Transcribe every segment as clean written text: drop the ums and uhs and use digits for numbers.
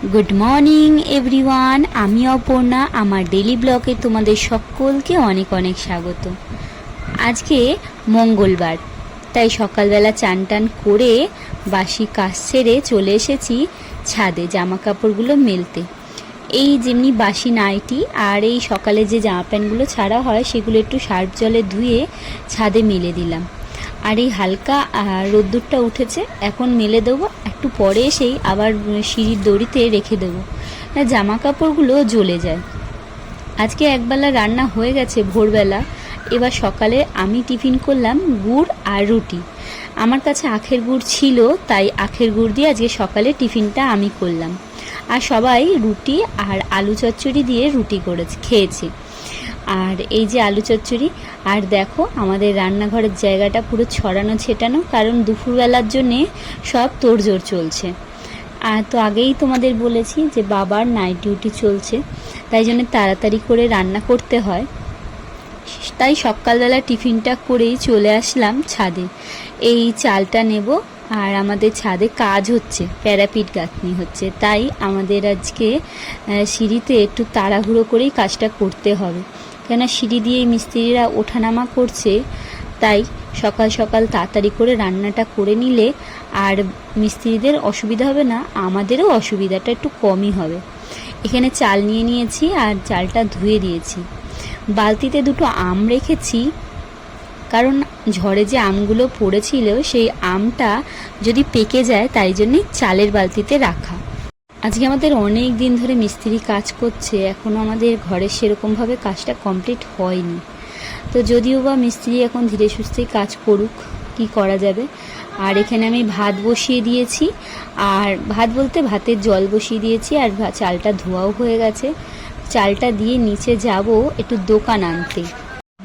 Good morning everyone, আমি অপর্ণা। আমার daily ব্লগে তোমাদের সকলকে অনেক অনেক স্বাগত। আজকে মঙ্গলবার, তাই সকালবেলা চান টান করে বাসি কাজ সেরে চলে এসেছি ছাদে জামা কাপড়গুলো মেলতে। এই যেমনি বাসি নাইটি আর এই সকালে যে জামা প্যান্টগুলো ছাড়া হয় সেগুলো একটু সার্ফ জলে ধুয়ে ছাদে মেলে দিলাম। আর এই হালকা রোদ্দুরটা উঠেছে, এখন মেলে দেবো। একটু পরে এসেই আবার সিঁড়ির দড়িতে রেখে দেবো, জামা কাপড়গুলো জ্বলে যায়। আজকে একবেলা রান্না হয়ে গেছে ভোরবেলা। এবার সকালে আমি টিফিন করলাম গুড় আর রুটি। আমার কাছে আখের গুড় ছিল, তাই আখের গুড় দিয়ে আজকে সকালে টিফিনটা আমি করলাম। আর সবাই রুটি আর আলু চচ্চড়ি দিয়ে রুটি খেয়েছে। আর এই যে আলু চচ্চড়ি। আর দেখো আমাদের রান্নাঘরের জায়গাটা পুরো ছড়ানো ছেটানো, কারণ দুপুরবেলার জন্যে সব তোড়জোড় চলছে। আর তো আগেই তোমাদের বলেছি যে বাবার নাইট ডিউটি চলছে, তাই জন্য তাড়াতাড়ি করে রান্না করতে হয়। তাই সকালবেলা টিফিনটা করেই চলে আসলাম ছাদে। এই চালটা নেব। আর আমাদের ছাদে কাজ হচ্ছে, প্যারাপিট গাঁথনি হচ্ছে, তাই আমাদের আজকে সিঁড়িতে একটু তাড়াহুড়ো করেই কাজটা করতে হবে, কেন সিঁড়ি দিয়ে মিস্ত্রিরা ওঠানামা করছে। তাই সকাল সকাল তাড়াতাড়ি করে রান্নাটা করে নিলে আর মিস্ত্রিদের অসুবিধা হবে না, আমাদেরও অসুবিধাটা একটু কমই হবে। এখানে চাল নিয়ে নিয়েছি আর চালটা ধুয়ে দিয়েছি। বালতিতে দুটো আম রেখেছি, কারণ ঝড়ে যে আমগুলো পড়েছিল সেই আমটা যদি পেকে যায়, তাই জন্যই চালের বালতিতে রাখা। আজকে আমাদের অনেক দিন ধরে মিস্ত্রি কাজ করছে, এখনও আমাদের ঘরে সেরকমভাবে কাজটা কমপ্লিট হয়নি। তো যদিও বা মিস্ত্রি এখন ধীরে সুস্থেই কাজ করুক, কি করা যাবে। আর এখানে আমি ভাত বসিয়ে দিয়েছি, আর ভাত বলতে ভাতের জল বসিয়ে দিয়েছি, আর চালটা ধোয়াও হয়ে গেছে। চালটা দিয়ে নিচে যাব একটু দোকান আনতে।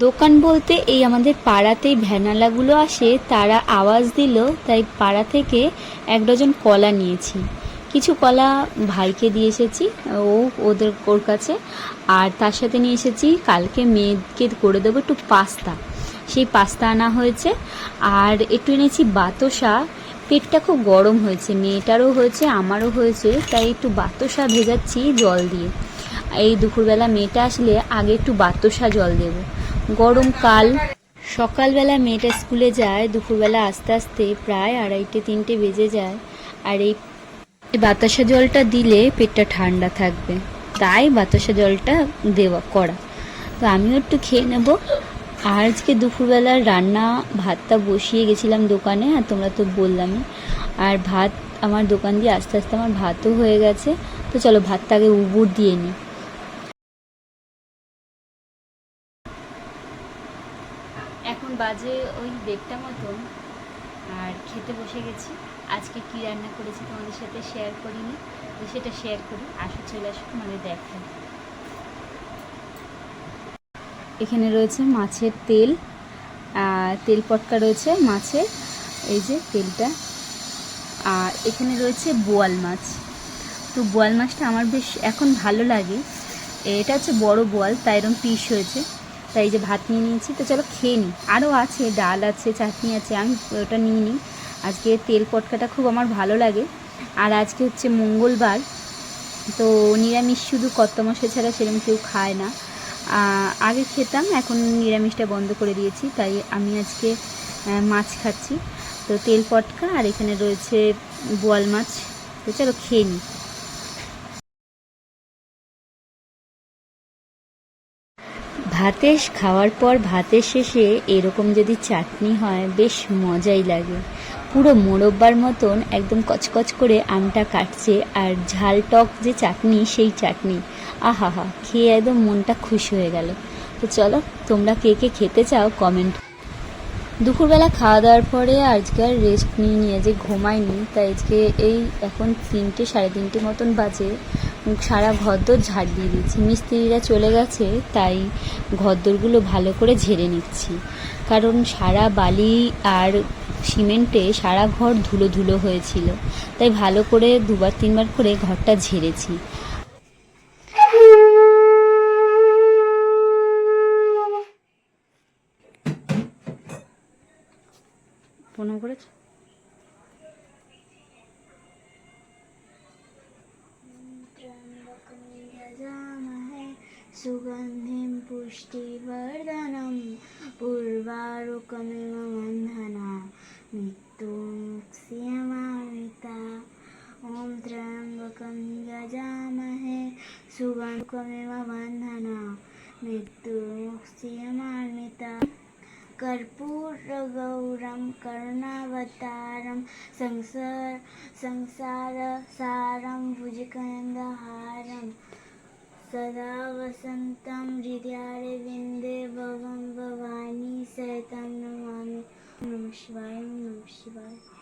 দোকান বলতে এই আমাদের পাড়াতেই ভ্যানালাগুলো আসে, তারা আওয়াজ দিল, তাই পাড়া থেকে 1 ডজন কলা নিয়েছি। কিছু কলা ভাইকে দিয়ে এসেছি ওর কাছে। আর তার সাথে নিয়ে এসেছি কালকে মেয়েকে করে দেবো একটু পাস্তা, সেই পাস্তা আনা হয়েছে। আর একটু এনেছি বাতাসা। পেটটা খুব গরম হয়েছে, মেয়েটারও হয়েছে আমারও হয়েছে, তাই একটু বাতাসা ভেজাচ্ছি জল দিয়ে। এই দুপুরবেলা মেয়েটা আসলে আগে একটু বাতাসা জল দেব, গরমকাল। সকালবেলা মেয়েটা স্কুলে যায়, দুপুরবেলা আস্তে আস্তে প্রায় 2:30-3টে বেজে যায়। আর এই বাতাসা জলটা দিলে পেটটা ঠান্ডা থাকবে, তাই বাতাসা জলটা করা। তো আমিও একটু খেয়ে নেব। আর আজকে দুপুরবেলার রান্না ভাতটা বসিয়ে গেছিলাম দোকানে, আর তোমরা তো বললামই। আর ভাত আমার দোকান দিয়ে আস্তে আস্তে আমার ভাতও হয়ে গেছে। তো চলো ভাতটা আগে উবুর দিয়ে নিই। এখন বাজে ওই 1:30 মতন, আর খেতে বসে গেছি। আজকে কি রান্না করেছি তোমাদের সাথে শেয়ার করিনি, তো সেটা শেয়ার করি। চলে আসো তোমাদের দেখাই। এখানে রয়েছে মাছের তেল, তেল পটকা রয়েছে মাছের, এই যে তেলটা। আর এখানে রয়েছে বোয়াল মাছ। তো বোয়াল মাছটা আমার বেশ এখন ভালো লাগে। এটা হচ্ছে বড় বোয়াল, তাই এরকম পিস হয়েছে। তাই যে ভাত নিয়ে নিয়েছি, তো চলো খেয়ে নিই। আরও আছে, ডাল আছে, চাটনি আছে, আমি ওটা নিয়ে নিই। আজকে তেল পটকাটা খুব আমার ভালো লাগে। আর আজকে হচ্ছে মঙ্গলবার, তো নিরামিষ শুধু কর্তামশাই ছাড়া সেরকম কেউ খায় না। আগে খেতাম, এখন নিরামিষটা বন্ধ করে দিয়েছি, তাই আমি আজকে মাছ খাচ্ছি। তো তেল পটকা আর এখানে রয়েছে বোয়াল মাছ। তো চলো খেয়ে নিই। ভাতের খাওয়ার পর ভাতের শেষে এরকম যদি চাটনি হয় বেশ মজাই লাগে। পুরো মোরব্বার মতন একদম কচকচ করে আমটা কাটছে, আর ঝাল টক যে চাটনি, সেই চাটনি আহা হা, খেয়ে একদম মনটা খুশি হয়ে গেল। তো চলো তোমরা কে কে খেতে চাও কমেন্ট। দুপুরবেলা খাওয়া দাওয়ার পরে আজকে আর রেস্ট নিয়ে যে ঘুমাইনি, তাই আজকে এই এখন 3টে 3:30 মতন বাজে, সারা ঘরদোর ঝাড় দিয়ে দিচ্ছি। মিস্ত্রিরা চলে গেছে, তাই ঘরদোরগুলো ভালো করে ঝেড়ে নিচ্ছি, কারণ সারা বালি আর সিমেন্টে সারা ঘর ধুলো ধুলো হয়েছিল, তাই ভালো করে 2-3বার করে ঘরটা ঝেড়েছি। প্রণাম করেছ? सुगन्धिं पुष्टिवर्धनं पूर्वारुकमिव बन्धना मृत्युमुक्षीयमामृता ॐ त्र्यम्बकं यजामहे सुगन्धिं बन्धना मृत्युमुक्षीयमामृता कर्पूरगौरं करुणावतारं संसारसारं भुजगेन्द्रहारं सदा वसन्तं हृदयारविन्दे भवं भवानी सहितं नमामि। नमः शिवाय, नमः शिवाय।